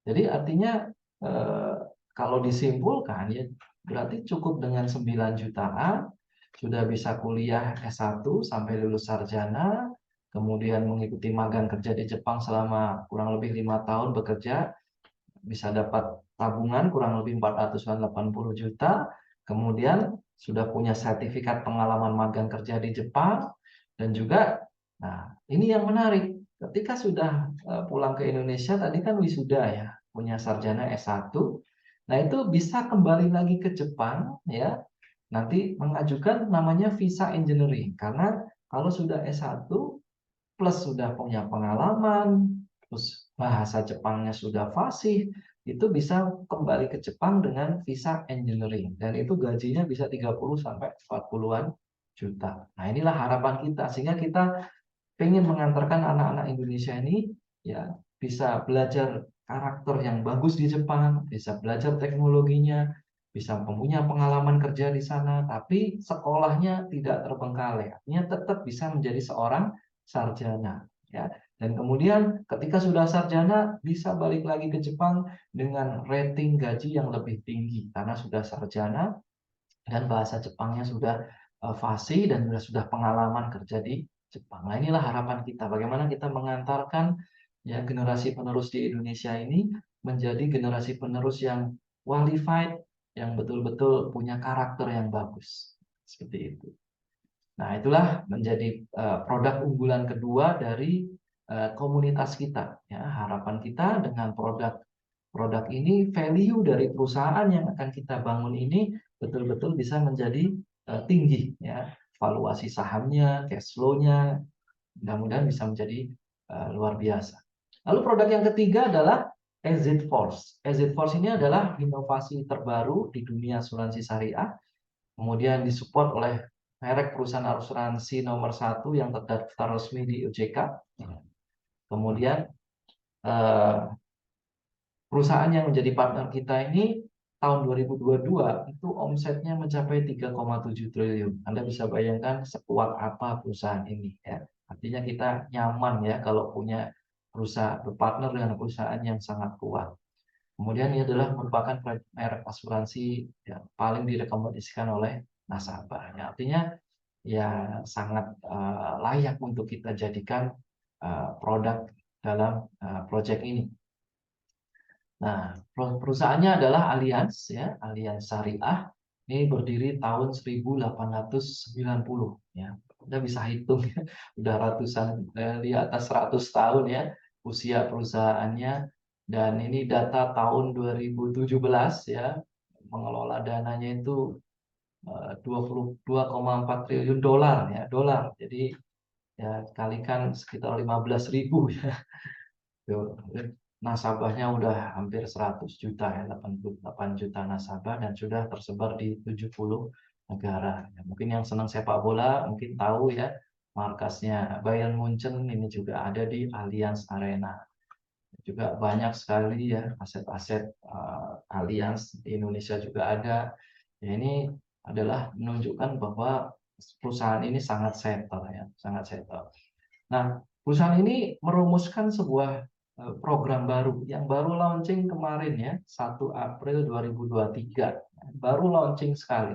Jadi artinya eh, kalau disimpulkan ya berarti cukup dengan 9 jutaan sudah bisa kuliah S1 sampai lulus sarjana, kemudian mengikuti magang kerja di Jepang selama kurang lebih 5 tahun bekerja, bisa dapat tabungan kurang lebih 480 juta, kemudian sudah punya sertifikat pengalaman magang kerja di Jepang, dan juga, nah ini yang menarik, ketika sudah pulang ke Indonesia, tadi kan wisuda ya, punya sarjana S1, nah itu bisa kembali lagi ke Jepang ya, nanti mengajukan namanya visa engineering, karena kalau sudah S1 plus sudah punya pengalaman, terus bahasa Jepangnya sudah fasih, itu bisa kembali ke Jepang dengan visa engineering. Dan itu gajinya bisa 30 sampai 40-an juta. Nah, inilah harapan kita. Sehingga kita ingin mengantarkan anak-anak Indonesia ini ya bisa belajar karakter yang bagus di Jepang, bisa belajar teknologinya, bisa punya pengalaman kerja di sana, tapi sekolahnya tidak terbengkalai. Artinya tetap bisa menjadi seorang sarjana, ya. Dan kemudian ketika sudah sarjana bisa balik lagi ke Jepang dengan rating gaji yang lebih tinggi karena sudah sarjana dan bahasa Jepangnya sudah fasih dan sudah pengalaman kerja di Jepang. Nah, inilah harapan kita. Bagaimana kita mengantarkan ya generasi penerus di Indonesia ini menjadi generasi penerus yang qualified, yang betul-betul punya karakter yang bagus. Seperti itu. Nah, itulah menjadi produk unggulan kedua dari komunitas kita. Ya, harapan kita dengan produk ini, value dari perusahaan yang akan kita bangun ini betul-betul bisa menjadi tinggi. Ya, valuasi sahamnya, cash flow-nya, mudah-mudahan bisa menjadi luar biasa. Lalu produk yang ketiga adalah Exit Force. Exit Force ini adalah inovasi terbaru di dunia asuransi syariah, kemudian disupport oleh merek perusahaan asuransi nomor 1 yang terdaftar resmi di OJK. Kemudian perusahaan yang menjadi partner kita ini tahun 2022 itu omsetnya mencapai 3,7 triliun. Anda bisa bayangkan sekuat apa perusahaan ini ya. Artinya kita nyaman ya kalau punya perusahaan berpartner dengan perusahaan yang sangat kuat. Kemudian ini adalah merupakan merek asuransi yang paling direkomendasikan oleh nasabah. Ya, artinya ya sangat layak untuk kita jadikan produk dalam proyek ini. Nah, perusahaannya adalah Allianz ya, Allianz Syariah. Ini berdiri tahun 1890 ya. Anda bisa hitung ya, udah ratusan di atas 100 tahun ya usia perusahaannya, dan ini data tahun 2017 ya. Mengelola dananya itu 22,4 triliun dolar ya, dolar. Jadi ya kalikan sekitar 15.000 ya. Nasabahnya udah hampir 100 juta ya, 88 juta nasabah dan sudah tersebar di 70 negara. Ya, mungkin yang senang sepak bola mungkin tahu ya, markasnya Bayern Munchen ini juga ada di Allianz Arena. Juga banyak sekali ya aset-aset Allianz di Indonesia juga ada. Ya, ini adalah menunjukkan bahwa perusahaan ini sangat settle ya, sangat settle. Nah, perusahaan ini merumuskan sebuah program baru yang baru launching kemarin ya, 1 April 2023. Baru launching sekali,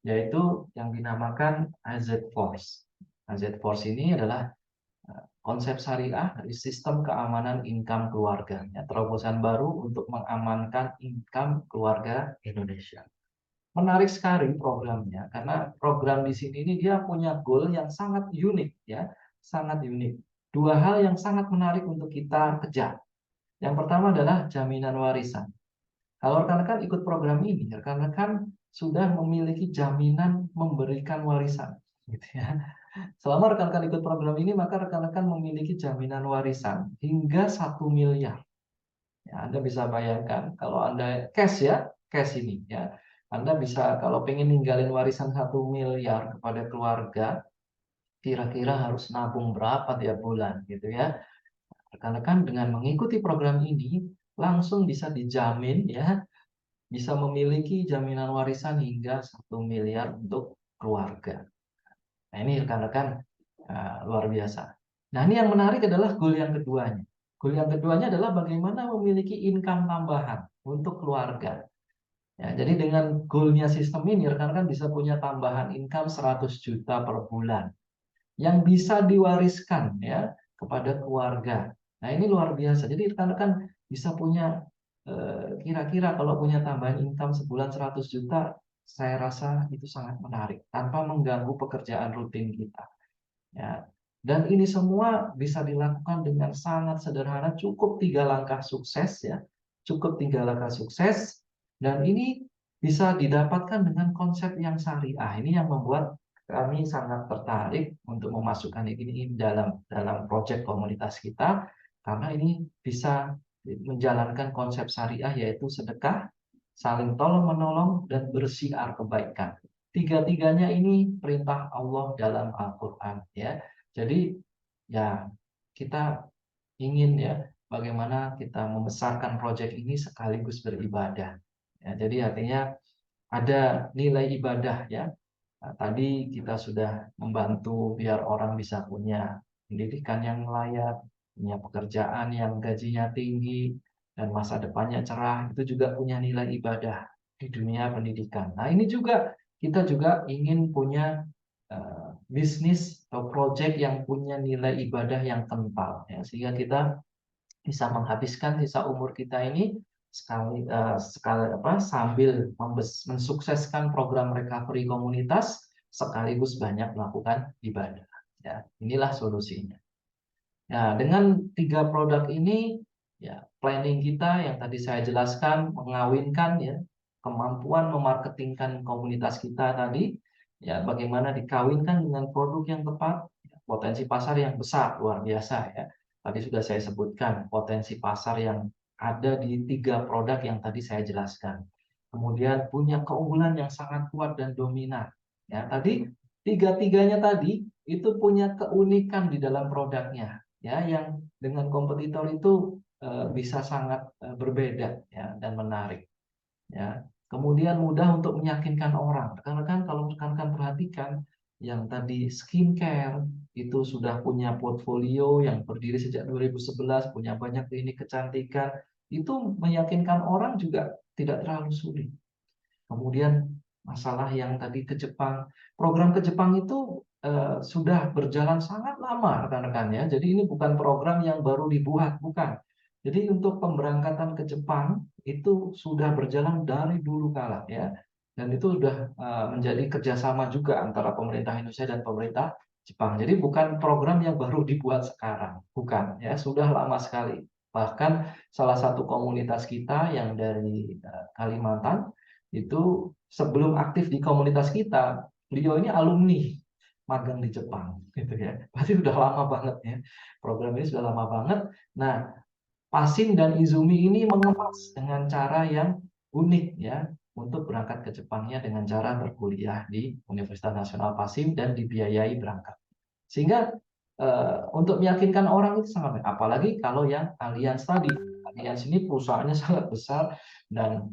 yaitu yang dinamakan AZ Force. AZ Force ini adalah konsep syariah dari sistem keamanan income keluarga, ya, terobosan baru untuk mengamankan income keluarga Indonesia. Menarik sekali programnya karena program di sini ini dia punya goal yang sangat unik ya, sangat unik. Dua hal yang sangat menarik untuk kita kejar. Yang pertama adalah jaminan warisan. Kalau rekan-rekan ikut program ini, rekan-rekan sudah memiliki jaminan memberikan warisan, gitu ya. Selama rekan-rekan ikut program ini, maka rekan-rekan memiliki jaminan warisan hingga 1 miliar. Ya, Anda bisa bayangkan kalau Anda cash ya, cash ini ya. Anda bisa kalau pengen ninggalin warisan 1 miliar kepada keluarga, kira-kira harus nabung berapa tiap bulan gitu ya. Rekan-rekan dengan mengikuti program ini langsung bisa dijamin ya, bisa memiliki jaminan warisan hingga 1 miliar untuk keluarga. Nah ini rekan-rekan luar biasa. Nah ini yang menarik adalah goal yang keduanya. Goal yang keduanya adalah bagaimana memiliki income tambahan untuk keluarga. Ya, jadi dengan goalnya sistem ini rekan-rekan bisa punya tambahan income 100 juta per bulan yang bisa diwariskan ya kepada keluarga. Nah ini luar biasa. Jadi rekan-rekan bisa punya kira-kira kalau punya tambahan income sebulan 100 juta, saya rasa itu sangat menarik tanpa mengganggu pekerjaan rutin kita. Ya. Dan ini semua bisa dilakukan dengan sangat sederhana, cukup 3 langkah sukses ya, cukup 3 langkah sukses, dan ini bisa didapatkan dengan konsep yang syariah. Ini yang membuat kami sangat tertarik untuk memasukkan ini dalam proyek komunitas kita, karena ini bisa menjalankan konsep syariah yaitu sedekah, saling tolong menolong, dan bersiar kebaikan. Tiga-tiganya ini perintah Allah dalam Al-Quran ya. Jadi ya kita ingin ya bagaimana kita membesarkan proyek ini sekaligus beribadah. Ya, jadi artinya ada nilai ibadah ya. Nah, tadi kita sudah membantu biar orang bisa punya pendidikan yang layak, punya pekerjaan yang gajinya tinggi, dan masa depannya cerah. Itu juga punya nilai ibadah di dunia pendidikan. Nah ini juga kita juga ingin punya bisnis atau proyek yang punya nilai ibadah yang kental, ya, sehingga kita bisa menghabiskan sisa umur kita ini sambil mensukseskan program recovery komunitas sekaligus banyak melakukan ibadah. Ya, inilah solusinya. Nah, dengan 3 produk ini, ya planning kita yang tadi saya jelaskan mengawinkan ya kemampuan memarketingkan komunitas kita tadi, ya bagaimana dikawinkan dengan produk yang tepat, ya, potensi pasar yang besar luar biasa ya. Tadi sudah saya sebutkan potensi pasar yang ada di 3 produk yang tadi saya jelaskan. Kemudian punya keunggulan yang sangat kuat dan dominan. Ya, tadi tiga-tiganya tadi itu punya keunikan di dalam produknya ya yang dengan kompetitor itu bisa sangat berbeda ya dan menarik ya. Kemudian mudah untuk meyakinkan orang. Rekan-rekan kalau rekan-rekan perhatikan yang tadi skincare itu sudah punya portfolio yang berdiri sejak 2011, punya banyak klinik kecantikan, itu meyakinkan orang juga tidak terlalu sulit. Kemudian masalah yang tadi ke Jepang, program ke Jepang itu sudah berjalan sangat lama rekan-rekan ya. Jadi ini bukan program yang baru dibuat, bukan. Jadi untuk pemberangkatan ke Jepang itu sudah berjalan dari dulu kala ya. Dan itu sudah menjadi kerjasama juga antara pemerintah Indonesia dan pemerintah Jepang. Jadi bukan program yang baru dibuat sekarang, bukan ya, sudah lama sekali. Bahkan salah satu komunitas kita yang dari Kalimantan itu sebelum aktif di komunitas kita, beliau ini alumni magang di Jepang, gitu ya. Pasti sudah lama banget ya. Program ini sudah lama banget. Nah, Pasin dan Izumi ini mengemas dengan cara yang unik ya untuk berangkat ke Jepangnya dengan cara berkuliah di Universitas Nasional Pasin dan dibiayai berangkat. Sehingga untuk meyakinkan orang itu sangat baik. Apalagi kalau yang Allianz tadi. Allianz ini perusahaannya sangat besar dan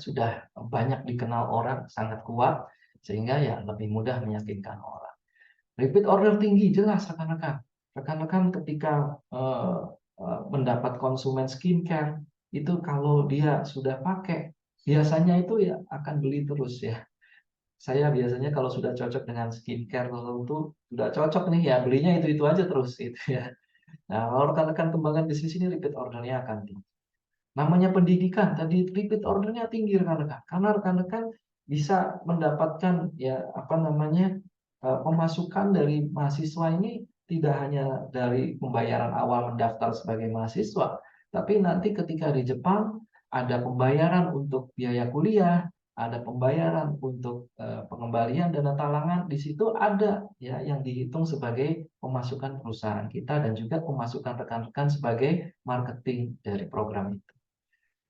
sudah banyak dikenal orang, sangat kuat, sehingga ya lebih mudah meyakinkan orang. Repeat order tinggi, jelas rekan-rekan. Rekan-rekan ketika mendapat konsumen skincare, itu kalau dia sudah pakai, biasanya itu ya akan beli terus ya. Saya biasanya kalau sudah cocok dengan skincare tertentu, sudah cocok nih ya, belinya itu-itu aja terus gitu ya. Nah, kalau rekan-rekan kembangkan bisnis ini, repeat ordernya akan tinggi. Namanya pendidikan, tadi repeat ordernya tinggi rekan-rekan. Karena rekan-rekan bisa mendapatkan pemasukan dari mahasiswa ini tidak hanya dari pembayaran awal mendaftar sebagai mahasiswa, tapi nanti ketika di Jepang ada pembayaran untuk biaya kuliah, ada pembayaran untuk pengembalian dana talangan, di situ ada ya yang dihitung sebagai pemasukan perusahaan kita dan juga pemasukan rekan-rekan sebagai marketing dari program itu.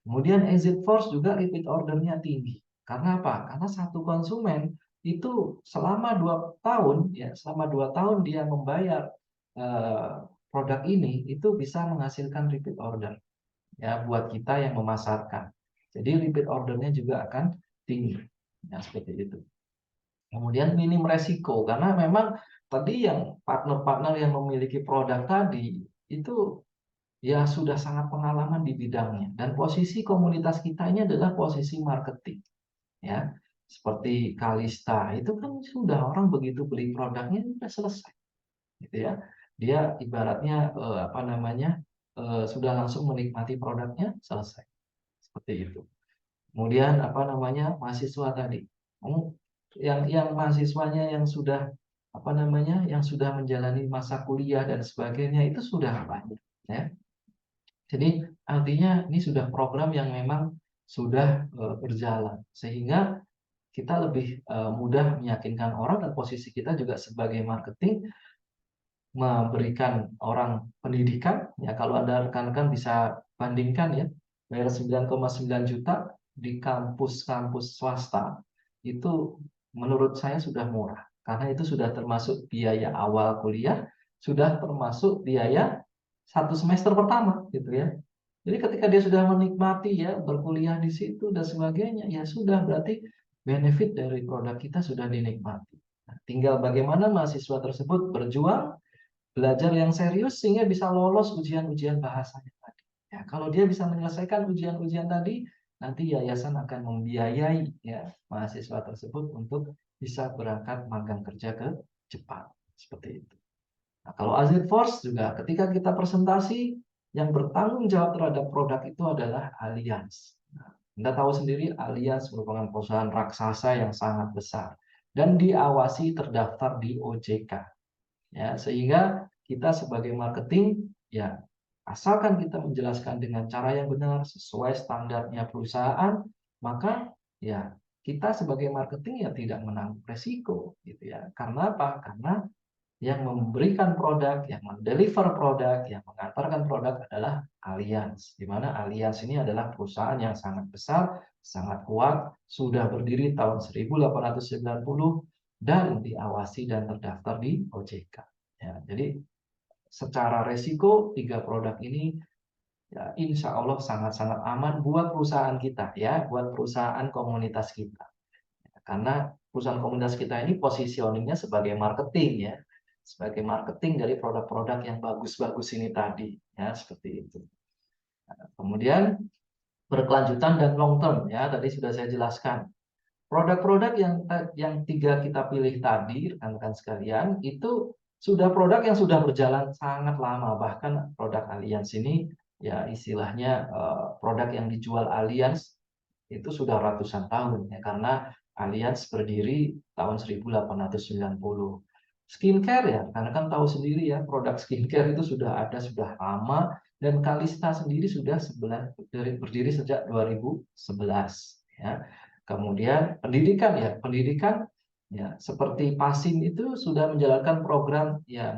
Kemudian exit force juga repeat ordernya tinggi. Karena apa? Karena satu konsumen itu selama 2 tahun, ya selama 2 tahun dia membayar produk ini itu bisa menghasilkan repeat order ya buat kita yang memasarkan. Jadi repeat ordernya juga akan tinggi. Ya, seperti itu. Kemudian minim resiko karena memang tadi yang partner-partner yang memiliki produk tadi itu ya sudah sangat pengalaman di bidangnya dan posisi komunitas kita ini adalah posisi marketing ya. Seperti Kalista itu kan sudah orang begitu beli produknya sudah selesai gitu ya. Dia ibaratnya apa namanya sudah langsung menikmati produknya selesai. Seperti itu. Kemudian apa namanya mahasiswa tadi, yang mahasiswanya yang sudah apa namanya yang sudah menjalani masa kuliah dan sebagainya itu sudah banyak ya. Jadi artinya ini sudah program yang memang sudah berjalan sehingga kita lebih mudah meyakinkan orang dan posisi kita juga sebagai marketing memberikan orang pendidikan ya kalau Anda rekan-rekan bisa bandingkan ya bayar 9,9 juta di kampus-kampus swasta itu menurut saya sudah murah karena itu sudah termasuk biaya awal kuliah sudah termasuk biaya satu semester pertama gitu ya. Jadi ketika dia sudah menikmati ya berkuliah di situ dan sebagainya ya sudah berarti benefit dari produk kita sudah dinikmati. Nah, tinggal bagaimana mahasiswa tersebut berjuang belajar yang serius sehingga bisa lolos ujian-ujian bahasanya tadi. Ya, kalau dia bisa menyelesaikan ujian-ujian tadi, nanti yayasan akan membiayai ya mahasiswa tersebut untuk bisa berangkat magang kerja ke Jepang. Seperti itu. Nah, kalau Azure Force juga ketika kita presentasi yang bertanggung jawab terhadap produk itu adalah Allianz. Nah, Anda tahu sendiri Allianz merupakan perusahaan raksasa yang sangat besar dan diawasi terdaftar di OJK. Ya, sehingga kita sebagai marketing ya asalkan kita menjelaskan dengan cara yang benar sesuai standarnya perusahaan, maka ya kita sebagai marketing ya tidak menanggung resiko gitu ya. Karena apa? Karena yang memberikan produk, yang mendeliver produk, yang mengantarkan produk adalah Allianz. Di mana Allianz ini adalah perusahaan yang sangat besar, sangat kuat, sudah berdiri tahun 1890 dan diawasi dan terdaftar di OJK. Ya, jadi secara resiko tiga produk ini ya, insya Allah sangat-sangat aman buat perusahaan kita ya, buat perusahaan komunitas kita. Karena perusahaan komunitas kita ini positioningnya sebagai marketing ya, sebagai marketing dari produk-produk yang bagus-bagus ini tadi ya seperti itu. Kemudian berkelanjutan dan long term ya tadi sudah saya jelaskan. Produk-produk yang tiga kita pilih tadi rekan-rekan sekalian itu sudah produk yang sudah berjalan sangat lama bahkan produk Allianz ini ya istilahnya produk yang dijual Allianz itu sudah ratusan tahun ya karena Allianz berdiri tahun 1890. Skincare ya, karena kan tahu sendiri ya produk skincare itu sudah ada sudah lama dan Kalista sendiri sudah berdiri sejak 2011 ya. Kemudian pendidikan ya, pendidikan ya seperti Pasin itu sudah menjalankan program ya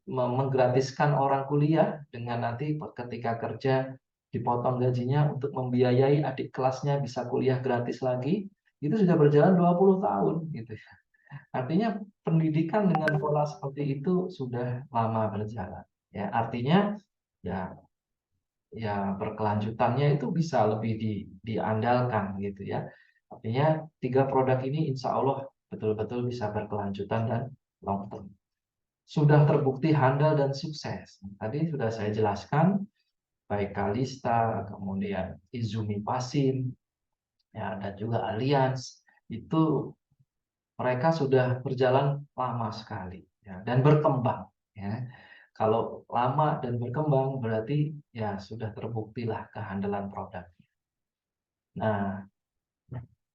menggratiskan orang kuliah dengan nanti ketika kerja dipotong gajinya untuk membiayai adik kelasnya bisa kuliah gratis lagi, itu sudah berjalan 20 tahun gitu ya. Artinya pendidikan dengan pola seperti itu sudah lama berjalan. Ya, artinya ya berkelanjutannya itu bisa lebih diandalkan gitu ya. Artinya tiga produk ini insya Allah betul-betul bisa berkelanjutan dan long term. Sudah terbukti handal dan sukses. Tadi sudah saya jelaskan baik Kalista, kemudian Izumi Pasin, ya, dan juga Allianz itu mereka sudah berjalan lama sekali ya, dan berkembang ya. Kalau lama dan berkembang berarti ya sudah terbuktilah kehandalan produk. Nah,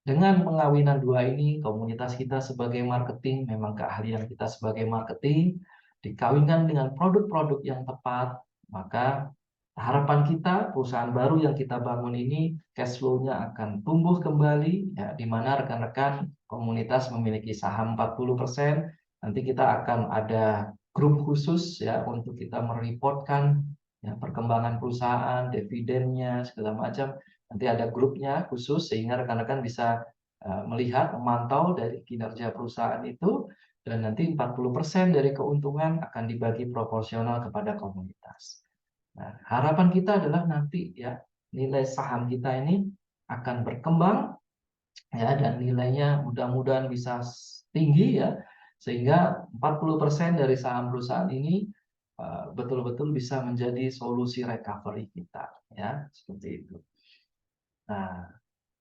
dengan pengawinan dua ini, komunitas kita sebagai marketing, memang keahlian kita sebagai marketing, dikawinkan dengan produk-produk yang tepat, maka harapan kita, perusahaan baru yang kita bangun ini, cash flow-nya akan tumbuh kembali, ya, di mana rekan-rekan komunitas memiliki saham 40%, nanti kita akan ada grup khusus ya untuk kita mereportkan ya, perkembangan perusahaan, dividennya, segala macam. Nanti ada grupnya khusus sehingga rekan-rekan bisa melihat, memantau dari kinerja perusahaan itu dan nanti 40% dari keuntungan akan dibagi proporsional kepada komunitas. Nah, harapan kita adalah nanti ya nilai saham kita ini akan berkembang ya, dan nilainya mudah-mudahan bisa tinggi ya, sehingga 40% dari saham perusahaan ini betul-betul bisa menjadi solusi recovery kita ya, seperti itu. Nah,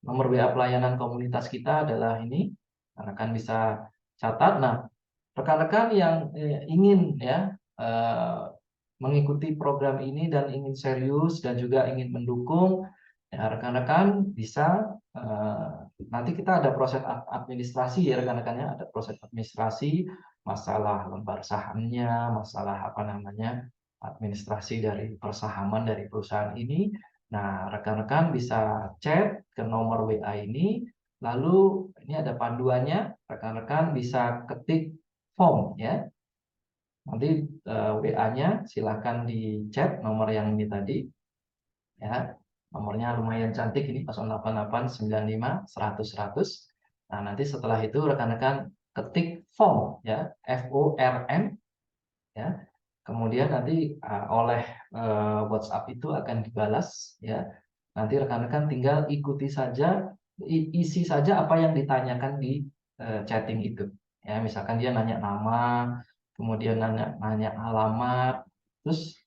nomor WA pelayanan komunitas kita adalah ini, rekan bisa catat. Nah, rekan-rekan yang ingin ya mengikuti program ini dan ingin serius dan juga ingin mendukung, ya rekan-rekan bisa nanti kita ada proses administrasi ya rekan-rekannya, ada proses administrasi, masalah lembar sahamnya, masalah apa namanya administrasi dari persahaman dari perusahaan ini. Nah, rekan-rekan bisa chat ke nomor WA ini, lalu ini ada panduannya, rekan-rekan bisa ketik form ya. Nanti WA-nya silahkan di chat nomor yang ini tadi ya. Nomornya lumayan cantik ini 08895 100 100. Nah, nanti setelah itu rekan-rekan ketik form ya, FORM ya. Kemudian nanti oleh WhatsApp itu akan dibalas ya. Nanti rekan-rekan tinggal ikuti saja, isi saja apa yang ditanyakan di chatting itu. Ya, misalkan dia nanya nama, kemudian nanya alamat, terus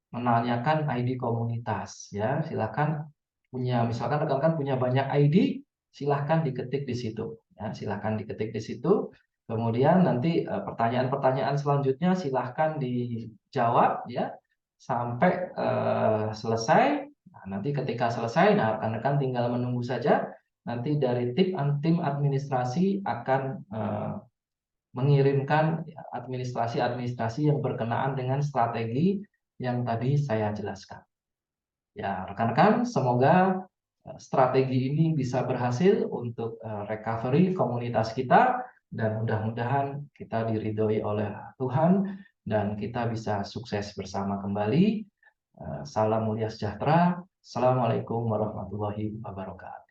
menanyakan ID komunitas ya. Silakan misalkan rekan-rekan punya banyak ID, silahkan diketik di situ ya, silahkan diketik di situ. Kemudian nanti pertanyaan-pertanyaan selanjutnya silahkan dijawab ya sampai selesai. Nah, nanti ketika selesai, nah rekan-rekan tinggal menunggu saja. Nanti dari tim administrasi akan mengirimkan administrasi-administrasi yang berkenaan dengan strategi yang tadi saya jelaskan. Ya, rekan-rekan, semoga strategi ini bisa berhasil untuk recovery komunitas kita, dan mudah-mudahan kita diridhoi oleh Tuhan dan kita bisa sukses bersama kembali. Salam mulia sejahtera. Assalamualaikum warahmatullahi wabarakatuh.